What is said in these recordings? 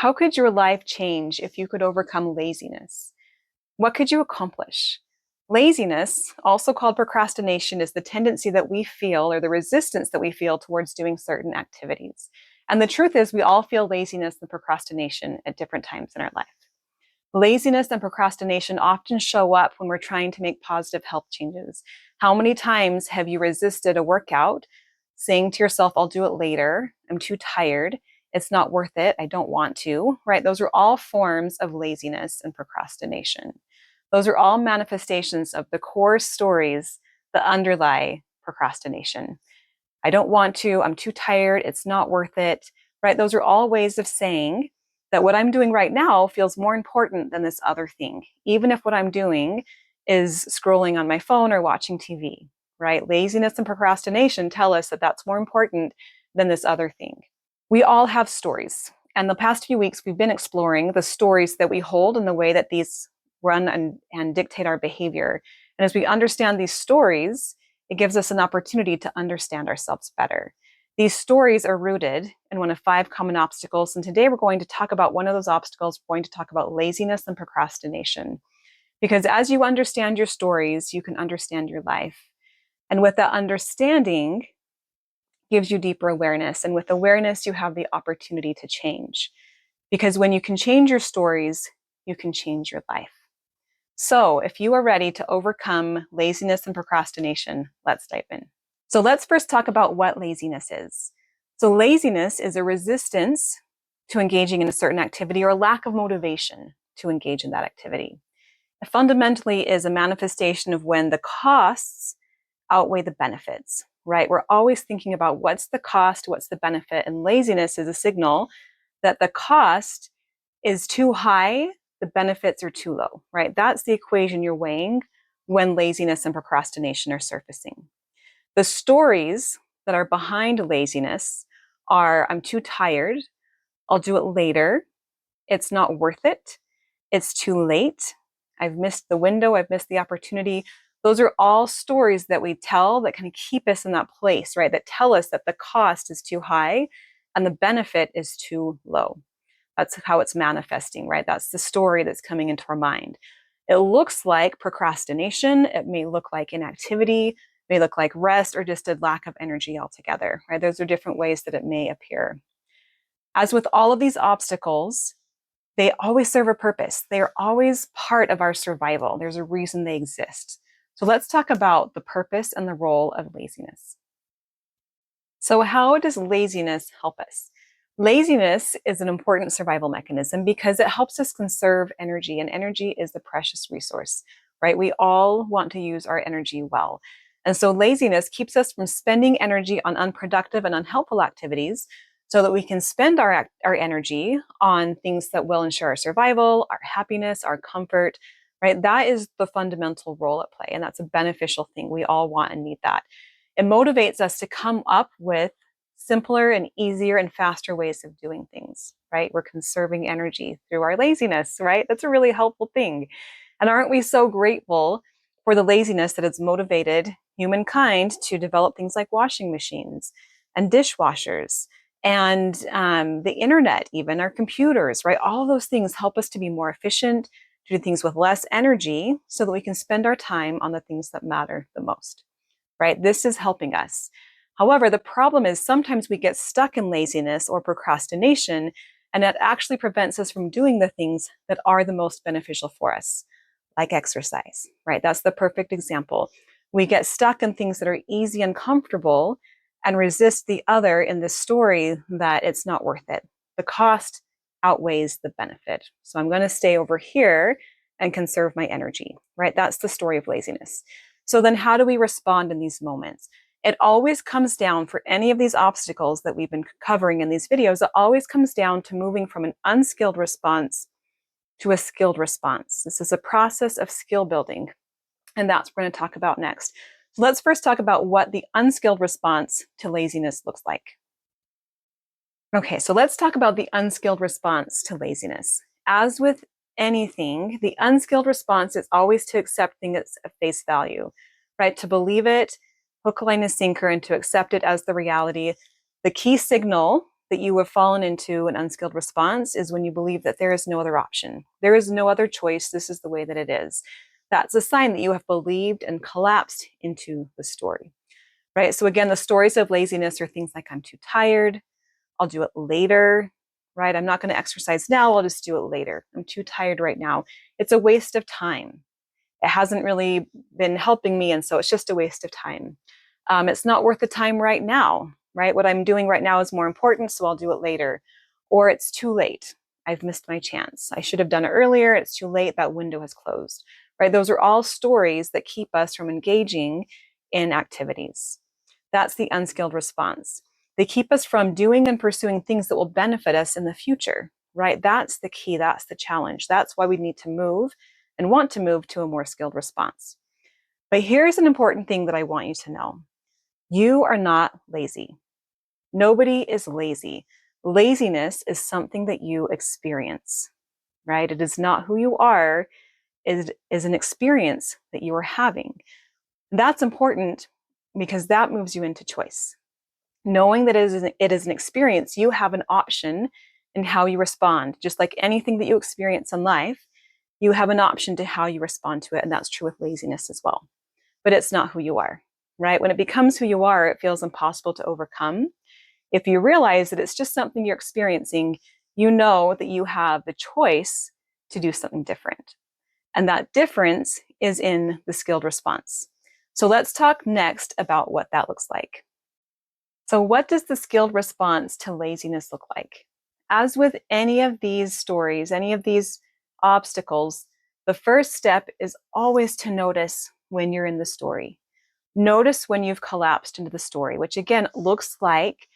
How could your life change if you could overcome laziness? What could you accomplish? Laziness, also called procrastination, is the tendency that we feel or the resistance that we feel towards doing certain activities. And the truth is, we all feel laziness and procrastination at different times in our life. Laziness and procrastination often show up when we're trying to make positive health changes. How many times have you resisted a workout, saying to yourself, I'll do it later, I'm too tired, it's not worth it, I don't want to, right? Those are all forms of laziness and procrastination. Those are all manifestations of the core stories that underlie procrastination. I don't want to, I'm too tired, it's not worth it, right? Those are all ways of saying that what I'm doing right now feels more important than this other thing, even if what I'm doing is scrolling on my phone or watching TV, right? Laziness and procrastination tell us that that's more important than this other thing. We all have stories. And the past few weeks, we've been exploring the stories that we hold and the way that these run and dictate our behavior. And as we understand these stories, it gives us an opportunity to understand ourselves better. These stories are rooted in one of 5 common obstacles. And today we're going to talk about one of those obstacles. We're going to talk about laziness and procrastination. Because as you understand your stories, you can understand your life. And with that understanding, gives you deeper awareness. And with awareness, you have the opportunity to change. Because when you can change your stories, you can change your life. So if you are ready to overcome laziness and procrastination, let's dive in. So let's first talk about what laziness is. So laziness is a resistance to engaging in a certain activity or a lack of motivation to engage in that activity. It fundamentally is a manifestation of when the costs outweigh the benefits, right? We're always thinking about what's the cost, what's the benefit, and laziness is a signal that the cost is too high, the benefits are too low, right? That's the equation you're weighing when laziness and procrastination are surfacing. The stories that are behind laziness are I'm too tired, I'll do it later, it's not worth it, it's too late, I've missed the window, I've missed the opportunity. Those are all stories that we tell that can keep us in that place, right? That tell us that the cost is too high and the benefit is too low. That's how it's manifesting, right? That's the story that's coming into our mind. It looks like procrastination. It may look like inactivity, it may look like rest, or just a lack of energy altogether, right? Those are different ways that it may appear. As with all of these obstacles, they always serve a purpose. They are always part of our survival. There's a reason they exist. So let's talk about the purpose and the role of laziness. So how does laziness help us? Laziness is an important survival mechanism because it helps us conserve energy, and energy is the precious resource, right? We all want to use our energy well. And so laziness keeps us from spending energy on unproductive and unhelpful activities so that we can spend our energy on things that will ensure our survival, our happiness, our comfort, right? That is the fundamental role at play, and that's a beneficial thing. We all want and need that. It motivates us to come up with simpler and easier and faster ways of doing things, right? We're conserving energy through our laziness, right? That's a really helpful thing. And aren't we so grateful for the laziness that has motivated humankind to develop things like washing machines and dishwashers and the internet, even our computers, right? All of those things help us to be more efficient, to do things with less energy so that we can spend our time on the things that matter the most, right? This is helping us. However, the problem is sometimes we get stuck in laziness or procrastination, and that actually prevents us from doing the things that are the most beneficial for us, like exercise, right? That's the perfect example. We get stuck in things that are easy and comfortable and resist the other in this story that it's not worth it. The cost outweighs the benefit. So I'm going to stay over here and conserve my energy, right? That's the story of laziness. So then how do we respond in these moments? It always comes down, for any of these obstacles that we've been covering in these videos, it always comes down to moving from an unskilled response to a skilled response. This is a process of skill building, and that's what we're going to talk about next. So let's first talk about what the unskilled response to laziness looks like. Okay, so let's talk about the unskilled response to laziness. As with anything, the unskilled response is always to accept things at face value, right? To believe it, hook, line, and sinker, and to accept it as the reality. The key signal that you have fallen into an unskilled response is when you believe that there is no other option. There is no other choice. This is the way that it is. That's a sign that you have believed and collapsed into the story, right? So again, the stories of laziness are things like I'm too tired, I'll do it later, right? I'm not going to exercise now, I'll just do it later. I'm too tired right now. It's a waste of time. It hasn't really been helping me, and so it's just a waste of time. It's not worth the time right now, right? What I'm doing right now is more important, so I'll do it later. Or it's too late. I've missed my chance. I should have done it earlier. It's too late. That window has closed, right? Those are all stories that keep us from engaging in activities. That's the unskilled response. They keep us from doing and pursuing things that will benefit us in the future, right? That's the key. That's the challenge. That's why we need to move and want to move to a more skilled response. But here's an important thing that I want you to know. You are not lazy. Nobody is lazy. Laziness is something that you experience, right? It is not who you are. It is an experience that you are having. That's important because that moves you into choice. Knowing that it is an experience, you have an option in how you respond. Just like anything that you experience in life, you have an option to how you respond to it. And that's true with laziness as well. But it's not who you are, right? When it becomes who you are, it feels impossible to overcome. If you realize that it's just something you're experiencing, you know that you have the choice to do something different. And that difference is in the skilled response. So let's talk next about what that looks like. So, what does the skilled response to laziness look like? As with any of these stories, any of these obstacles, the first step is always to notice when you're in the story. Notice when you've collapsed into the story, which again looks like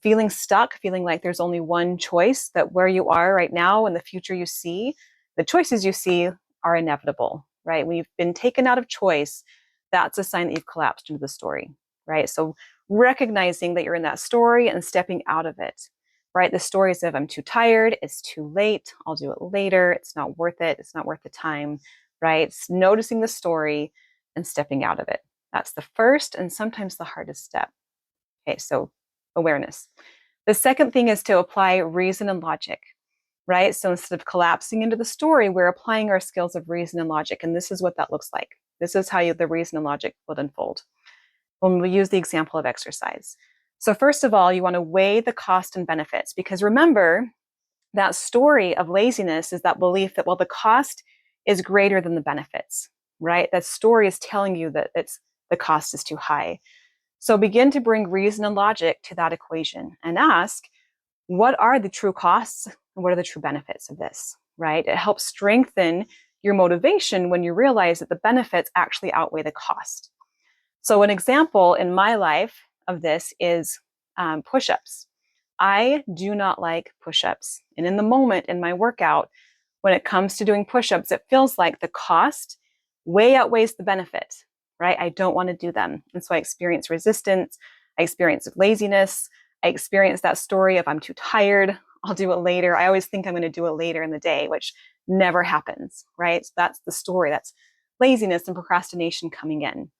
feeling stuck, feeling like there's only one choice, that where you are right now and the future you see, the choices you see are inevitable, right? When you've been taken out of choice, that's a sign that you've collapsed into the story, right? So recognizing that you're in that story and stepping out of it, right? The story is of I'm too tired, it's too late, I'll do it later, it's not worth it, it's not worth the time, right? It's noticing the story and stepping out of it. That's the first and sometimes the hardest step. Okay, so awareness. The second thing is to apply reason and logic, right? So instead of collapsing into the story, we're applying our skills of reason and logic. And this is what that looks like. This is how the reason and logic would unfold when we use the example of exercise. So first of all, you want to weigh the cost and benefits, because remember, that story of laziness is that belief that, well, the cost is greater than the benefits, right? That story is telling you that the cost is too high. So begin to bring reason and logic to that equation and ask, what are the true costs and what are the true benefits of this, right? It helps strengthen your motivation when you realize that the benefits actually outweigh the cost. So an example in my life of this is push-ups. I do not like push-ups. And in the moment in my workout, when it comes to doing push-ups, it feels like the cost way outweighs the benefit, right? I don't want to do them. And so I experience resistance. I experience laziness. I experience that story of I'm too tired, I'll do it later. I always think I'm going to do it later in the day, which never happens, right? So that's the story. That's laziness and procrastination coming in.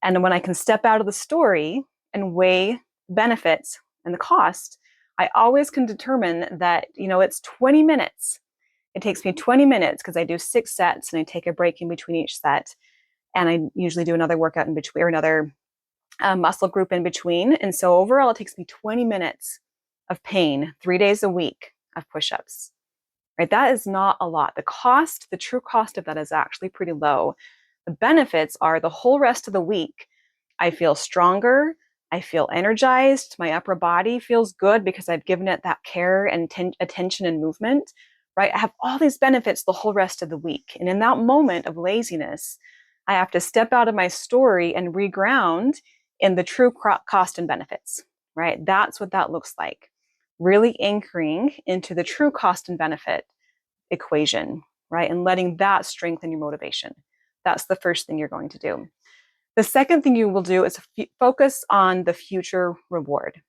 And when I can step out of the story and weigh benefits and the cost, I always can determine that, it's 20 minutes. It takes me 20 minutes because I do 6 sets and I take a break in between each set. And I usually do another workout in between, or another muscle group in between. And so overall, it takes me 20 minutes of pain, 3 days a week of push-ups, right? That is not a lot. The true cost of that is actually pretty low. The benefits are the whole rest of the week, I feel stronger, I feel energized, my upper body feels good because I've given it that care and attention and movement, right? I have all these benefits the whole rest of the week. And in that moment of laziness, I have to step out of my story and reground in the true cost and benefits, right? That's what that looks like. Really anchoring into the true cost and benefit equation, right? And letting that strengthen your motivation. That's the first thing you're going to do. The second thing you will do is focus on the future reward.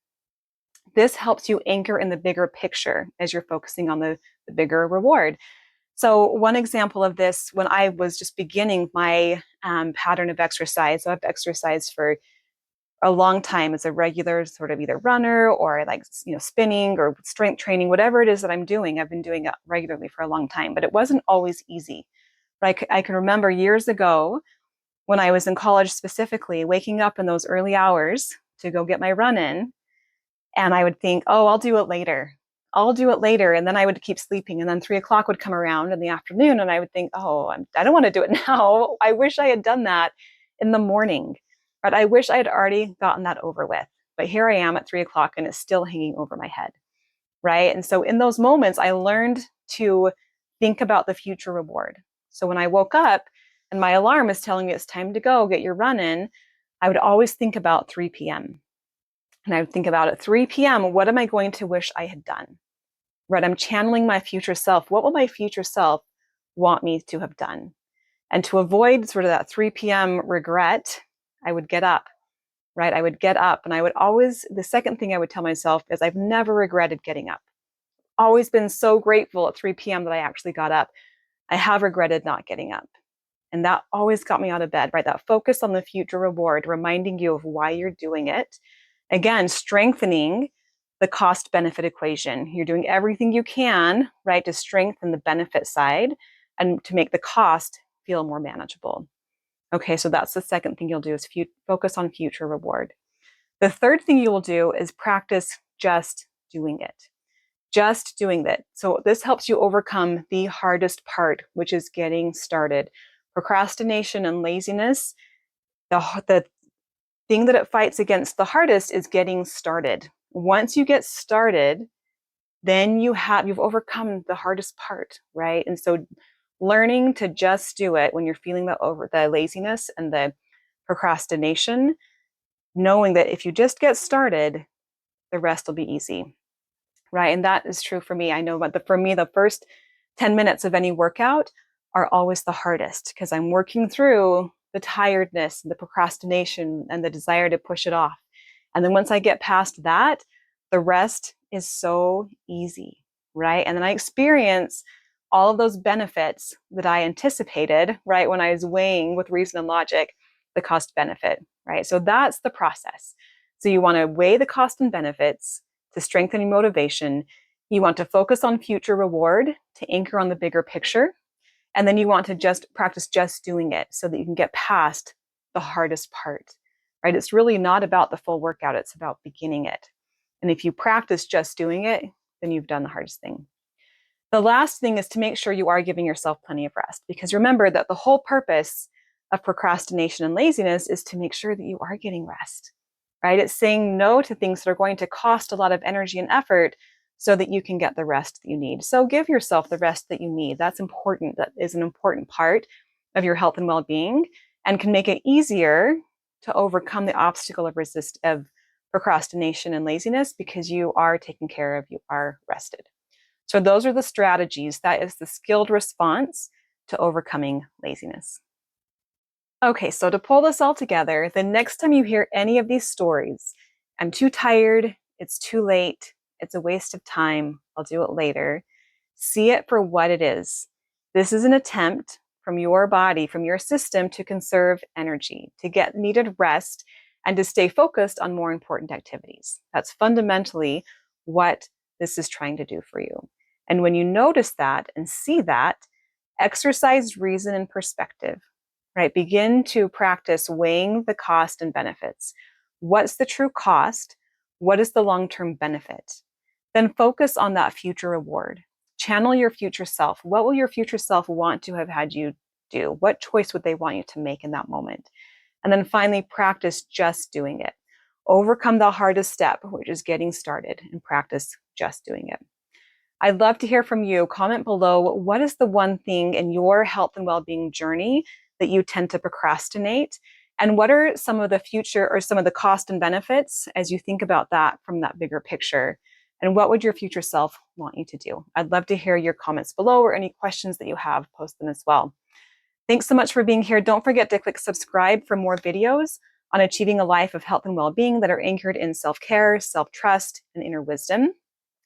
This helps you anchor in the bigger picture as you're focusing on the bigger reward. So one example of this, when I was just beginning my pattern of exercise, so I've exercised for a long time as a regular sort of either runner or like, spinning or strength training, whatever it is that I'm doing. I've been doing it regularly for a long time, but it wasn't always easy. But I can remember years ago when I was in college specifically, waking up in those early hours to go get my run in. And I would think, oh, I'll do it later. I'll do it later. And then I would keep sleeping. And then 3 o'clock would come around in the afternoon. And I would think, oh, I don't want to do it now. I wish I had done that in the morning. But I wish I had already gotten that over with. But here I am at 3 o'clock and it's still hanging over my head. Right. And so in those moments, I learned to think about the future reward. So when I woke up and my alarm is telling me it's time to go get your run in, I would always think about 3 p.m. And I would think about at 3 p.m., what am I going to wish I had done? Right? I'm channeling my future self. What will my future self want me to have done? And to avoid sort of that 3 p.m. regret, I would get up, right? I would get up and I would always, the second thing I would tell myself is I've never regretted getting up. Always been so grateful at 3 p.m. that I actually got up. I have regretted not getting up. And that always got me out of bed, right? That focus on the future reward, reminding you of why you're doing it. Again, strengthening the cost benefit equation. You're doing everything you can, right, to strengthen the benefit side and to make the cost feel more manageable. Okay, so that's the second thing you'll do is focus on future reward. The third thing you will do is practice just doing it. Just doing that. So this helps you overcome the hardest part, which is getting started. Procrastination and laziness, the thing that it fights against the hardest is getting started. Once you get started, then you've overcome the hardest part, right? And so learning to just do it when you're feeling the laziness and the procrastination, knowing that if you just get started, the rest will be easy, right? And that is true for me. I know, but for me, the first 10 minutes of any workout are always the hardest because I'm working through the tiredness, the procrastination, and the desire to push it off. And then once I get past that, the rest is so easy, right? And then I experience all of those benefits that I anticipated, right? When I was weighing with reason and logic, the cost benefit, right? So that's the process. So you want to weigh the cost and benefits to strengthen your motivation. You want to focus on future reward to anchor on the bigger picture. And then you want to just practice just doing it so that you can get past the hardest part, right? It's really not about the full workout. It's about beginning it. And if you practice just doing it, then you've done the hardest thing. The last thing is to make sure you are giving yourself plenty of rest, because remember that the whole purpose of procrastination and laziness is to make sure that you are getting rest, right? It's saying no to things that are going to cost a lot of energy and effort so that you can get the rest that you need. So give yourself the rest that you need. That's important. That is an important part of your health and well-being and can make it easier to overcome the obstacle of procrastination and laziness because you are taken care of, you are rested. So those are the strategies. That is the skilled response to overcoming laziness. Okay, so to pull this all together, the next time you hear any of these stories, I'm too tired, it's too late, it's a waste of time, I'll do it later, see it for what it is. This is an attempt from your body, from your system to conserve energy, to get needed rest, and to stay focused on more important activities. That's fundamentally what this is trying to do for you. And when you notice that and see that, exercise reason and perspective. Right? Begin to practice weighing the cost and benefits. What's the true cost? What is the long-term benefit? Then focus on that future reward. Channel your future self. What will your future self want to have had you do? What choice would they want you to make in that moment? And then finally, practice just doing it. Overcome the hardest step, which is getting started, and practice just doing it. I'd love to hear from you. Comment below, what is the one thing in your health and well-being journey that you tend to procrastinate? And what are some of the future or some of the cost and benefits as you think about that from that bigger picture? And what would your future self want you to do? I'd love to hear your comments below or any questions that you have, post them as well. Thanks so much for being here. Don't forget to click subscribe for more videos on achieving a life of health and well-being that are anchored in self-care, self-trust, and inner wisdom.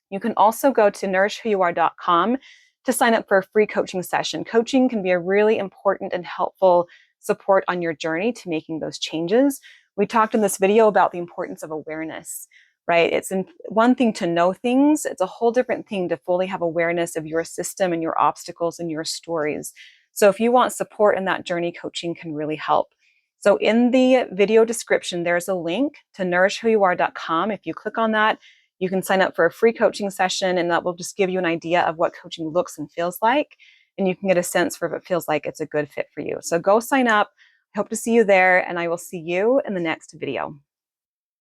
You can also go to nourishwhoyouare.com to sign up for a free coaching session. Coaching can be a really important and helpful support on your journey to making those changes. We talked in this video about the importance of awareness, right? It's one thing to know things, it's a whole different thing to fully have awareness of your system and your obstacles and your stories. So if you want support in that journey, coaching can really help. So in the video description, there's a link to nourishwhoyouare.com. If you click on that, you can sign up for a free coaching session, and that will just give you an idea of what coaching looks and feels like. And you can get a sense for if it feels like it's a good fit for you. So go sign up. I hope to see you there, and I will see you in the next video.